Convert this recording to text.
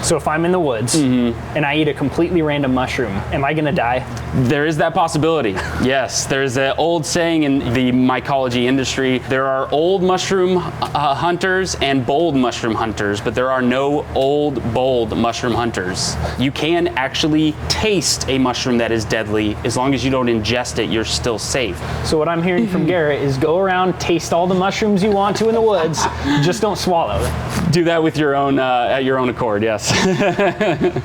So if I'm in the woods and I eat a completely random mushroom, am I gonna die? There is that possibility. Yes, there's an old saying in the mycology industry, there are old mushroom hunters and bold mushroom hunters, but there are no old, bold mushroom hunters. You can actually taste a mushroom that is deadly. As long as you don't ingest it, you're still safe. So what I'm hearing from Garrett is go around, taste all the mushrooms you want to in the woods, just don't swallow them. Do that with your own, at your own accord, yes.